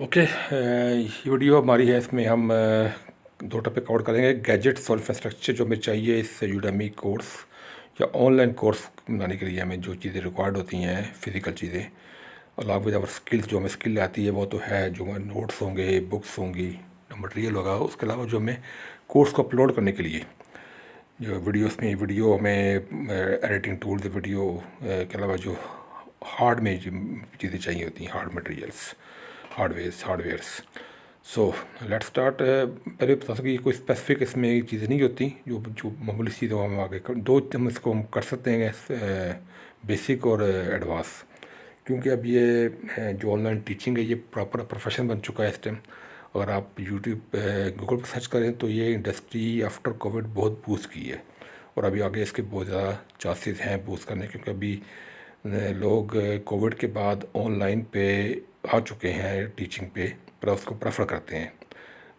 Okay, ये video हमारी है। इसमें हम दो टॉपिक कवर करेंगे। गैजेट्स और इंफ्रास्ट्रक्चर जो हमें चाहिए इस यूडेमी कोर्स या ऑनलाइन कोर्स बनाने के लिए हमें जो चीज़ें रिक्वायर्ड होती हैं, फिज़िकल चीज़ें, अलॉन्ग विद आवर स्किल्स। जो हमें स्किल आती है वो तो है, जो हमें नोट्स होंगे, बुक्स होंगी, मटेरियल होगा। उसके अलावा जो हमें कोर्स को अपलोड करने के लिए जो वीडियोस में वीडियो हमें एडिटिंग टूल्स, वीडियो के अलावा जो हार्ड में जो चीज़ें चाहिए होती हैं, hard materials, hardwares. So let's start. पहले बता सकें कोई स्पेसिफिक इसमें चीज़ें नहीं होती, जो जो मामूली चीज़ें हम आगे दो हम इसको हम कर सकते हैं, बेसिक और एडवांस। क्योंकि अब ये जो ऑनलाइन टीचिंग है ये प्रॉपर प्रोफेशन बन चुका है इस टाइम। अगर आप यूट्यूब गूगल पर सर्च करें तो ये इंडस्ट्री आफ्टर कोविड बहुत बूस्ट की है, और अभी आगे इसके बहुत ज़्यादा चांसेस हैं बूस्ट करने, क्योंकि अभी लोग कोविड के बाद ऑनलाइन पे आ चुके हैं टीचिंग पे, पर उसको प्रेफर करते हैं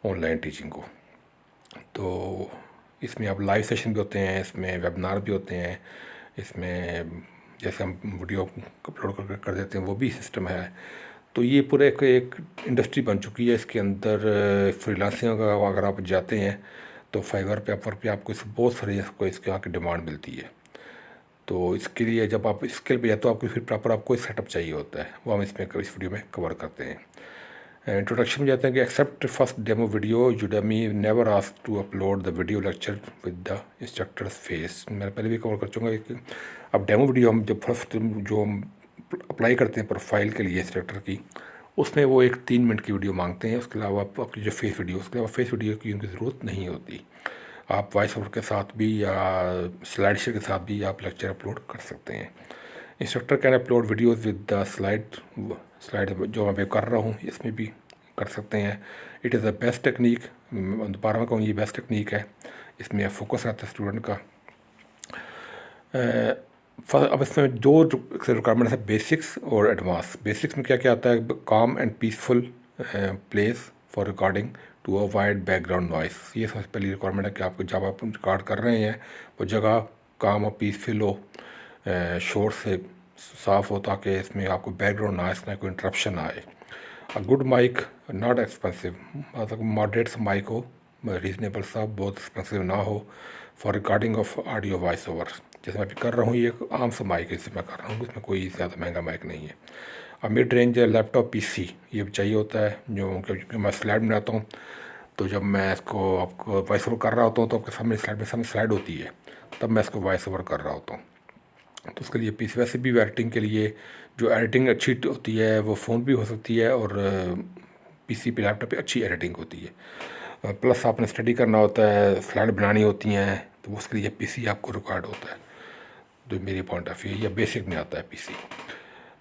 ऑनलाइन टीचिंग को। तो इसमें अब लाइव सेशन भी होते हैं, इसमें वेबिनार भी होते हैं, इसमें जैसे हम वीडियो अपलोड कर देते हैं वो भी सिस्टम है। तो ये पूरा एक इंडस्ट्री बन चुकी है। इसके अंदर फ्रीलांसिंग का अगर आप जाते हैं तो फाइवर पे, अपवर्क पे आपको बहुत सारी इसके यहाँ की डिमांड मिलती है। तो इसके लिए जब आप स्किल पे जाते हो आपको फिर प्रॉपर आपको सेटअप चाहिए होता है, वो हम इसमें इस वीडियो में कवर करते हैं। इंट्रोडक्शन में जाते हैं कि except first demo video Udemy never ask to upload the video lecture with the instructor's face. मैं पहले भी कवर कर चुका कि अब डेमो वीडियो हम जब फर्स्ट जो हम अप्लाई करते हैं प्रोफाइल के लिए इंस्ट्रक्टर की, उसमें वो एक 3 मिनट की वीडियो मांगते हैं। उसके अलावा आपकी जो फेस वीडियो, उसके अलावा फेस वीडियो की उनकी ज़रूरत नहीं होती। आप वॉइस ओवर के साथ भी या स्लाइड शेयर के साथ भी आप लेक्चर अपलोड कर सकते हैं। Instructor can upload videos with the slide जो मैं कर रहा हूँ इसमें भी कर सकते हैं। It is the best technique, दोबारा मैं कहूँ ये बेस्ट टेक्निक है। इसमें फोकस रहता है स्टूडेंट का। अब इसमें दो रिक्वायरमेंट है, बेसिक्स और एडवांस। बेसिक्स में क्या क्या आता है? Calm and peaceful place for recording to avoid background noise. ये सबसे पहली रिक्वायरमेंट है कि आपको जब आप रिकॉर्ड कर रहे हैं वो जगह काम और पीसफुल हो, शोर से साफ़ हो, ताकि इसमें आपको बैकग्राउंड नॉइस ना, कोई इंटरप्शन ना आए। A good mic, not expensive, मतलब मॉडरेट सा माइक हो, रीजनेबल सा, बहुत एक्सपेंसिव ना हो, for recording of audio voice over. जैसे मैं अभी कर रहा हूँ ये एक आम सा माइक है, इससे मैं कर रहा हूँ, इसमें कोई ज़्यादा महंगा माइक नहीं है। अब मिड रेंज लैपटॉप पीसी ये चाहिए होता है, जो क्योंकि मैं स्लाइड बनाता हूँ, तो जब मैं इसको आपको वॉइस ओवर कर रहा होता हूँ तो आपके सामने सामने स्लाइड होती है, तब मैं इसको वॉइस ओवर कर रहा होता हूँ। तो उसके लिए पीसी, वैसे भी एडिटिंग के लिए जो एडिटिंग अच्छी होती है वो फ़ोन भी हो सकती है, और पीसी पे, लैपटॉप पे अच्छी एडिटिंग होती है। प्लस आपने स्टडी करना होता है, स्लाइड बनानी होती हैं, तो उसके लिए पीसी आपको रिक्वायर्ड होता है, जो मेरी पॉइंट ऑफ व्यू या बेसिक में आता है PC.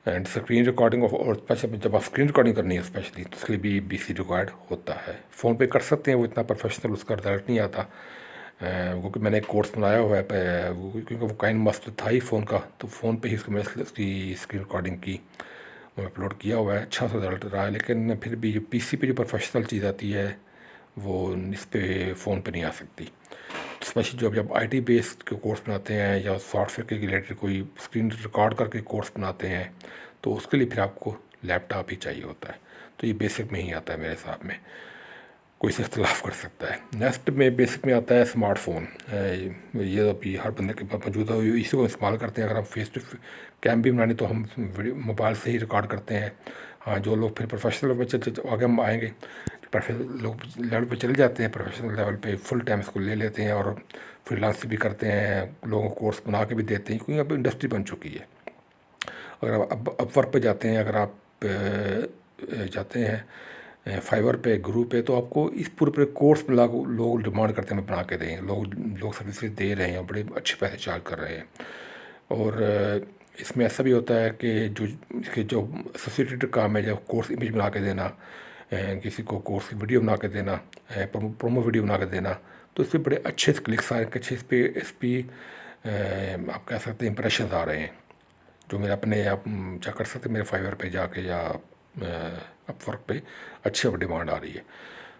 And screen recording of, और स्पेशल जब आप स्क्रीन रिकॉर्डिंग करनी है स्पेशली, तो उसके लिए भी पीसी रिक्वायर्ड होता है। फ़ोन पे कर सकते हैं, वो इतना प्रोफेशनल उसका रिजल्ट नहीं आता, क्योंकि मैंने एक कोर्स बनाया हुआ है क्योंकि वो काइंड मस्त था ही फ़ोन का, तो फ़ोन पे ही मैंने उसकी स्क्रीन रिकॉर्डिंग की, वो अपलोड किया हुआ है, अच्छा सा रिजल्ट रहा है। लेकिन फिर भी जो पीसी पे जो प्रोफेशनल चीज़ आती है वो इस पे फ़ोन पे नहीं आ सकती। स्पेशली जब आईटी बेस्ड के कोर्स बनाते हैं या सॉफ्टवेयर के रिलेटेड कोई स्क्रीन रिकॉर्ड करके कोर्स बनाते हैं, तो उसके लिए फिर आपको लैपटॉप ही चाहिए होता है। तो ये बेसिक में ही आता है मेरे हिसाब में, कोई से इख्तलाफ कर सकता है। नेक्स्ट में बेसिक में आता है स्मार्टफ़ोन। ये अभी हर बंदे के पास मौजूद है, इसी को इस्तेमाल करते हैं। अगर हम फेस टू कैम भी बनानी तो हम वीडियो मोबाइल से ही रिकॉर्ड करते हैं। हाँ, जो लोग फिर प्रोफेशनल पे आगे हम आएंगे, प्रोफेशनल लोग लेवल पे चले जाते हैं, प्रोफेशनल लेवल पे फुल टाइम इसको ले लेते हैं और फ्रीलांस भी करते हैं, लोगों को कोर्स बना के भी देते हैं, क्योंकि अब इंडस्ट्री बन चुकी है। अगर आप अब अपवर्क पे जाते हैं, अगर आप जाते हैं फाइवर पे, गुरु पे, तो आपको इस पूरे कोर्स में लोग डिमांड करते हैं बना के दें। लोग सर्विसेज दे रहे हैं, बड़े अच्छे पैसे चार्ज कर रहे हैं। और इसमें ऐसा भी होता है कि इसके जो एसोसिएटेड काम है, जब कोर्स इमेज बना के देना, किसी को कोर्स की वीडियो बना के देना, प्रोमो वीडियो बना के देना, तो इस पर बड़े अच्छे क्लिक्स आ रहे हैं, अच्छे इस पर आप कह सकते हैं इंप्रेशन आ रहे हैं, जो मेरे अपने आप चेक कर सकते हैं मेरे फाइवर पे जाके या अपवर्क पे अच्छी डिमांड आ रही है।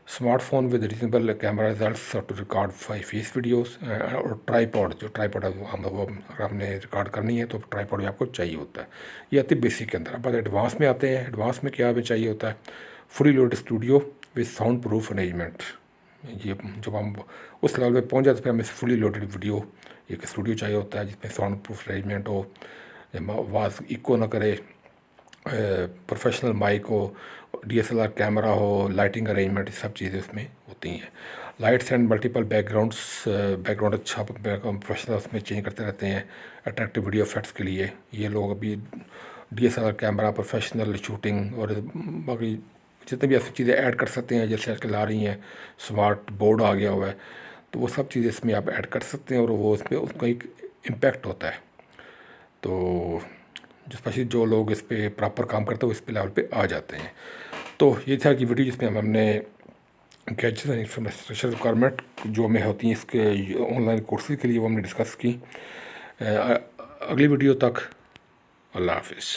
Smartphone with reasonable camera results to record face videos, और ट्राईपॉड, जो ट्राईपॉड हम वो अगर हमने रिकॉर्ड करनी है तो ट्राईपॉड भी आपको चाहिए होता है। ये आती है बेसिक के अंदर। अब एडवांस में आते हैं, एडवांस में क्या हमें चाहिए होता है? Fully loaded studio with sound proof arrangement. ये जब हम उस लेवल पे पहुंच जाते हैं फिर हमें फुली लोडेड वीडियो एक स्टूडियो चाहिए होता है जिसमें साउंड प्रूफ अरेंजमेंट हो, आवाज़ इको ना करे, प्रोफेशनल माइक हो, DSLR कैमरा हो, लाइटिंग अरेंजमेंट, ये सब चीज़ें उसमें होती हैं। लाइट्स एंड मल्टीपल बैकग्राउंड अच्छा प्रोफेशनल उसमें चेंज करते रहते हैं अट्रैक्टिव वीडियो इफेक्ट्स के लिए। ये लोग अभी DSLR कैमरा, प्रोफेशनल शूटिंग और बाकी जितने भी ऐसी चीज़ें ऐड कर सकते हैं, जैसे आजकल आ रही हैं, स्मार्ट बोर्ड आ गया हुआ है, तो वो सब चीज़ें इसमें आप ऐड कर सकते हैं और वो उसमें उसका एक इम्पैक्ट होता है। तो स्पेशली जो लोग इस पे प्रॉपर काम करते हैं वो इस पे लेवल पे आ जाते हैं। तो ये था कि वीडियो जिसमें हमने गैजेट्स एंड इंफ्रास्ट्रक्चर रिक्वायरमेंट जो हमें होती हैं इसके ऑनलाइन कोर्सेज के लिए वो हमने डिस्कस की। अगली वीडियो तक अल्लाह हाफिज़।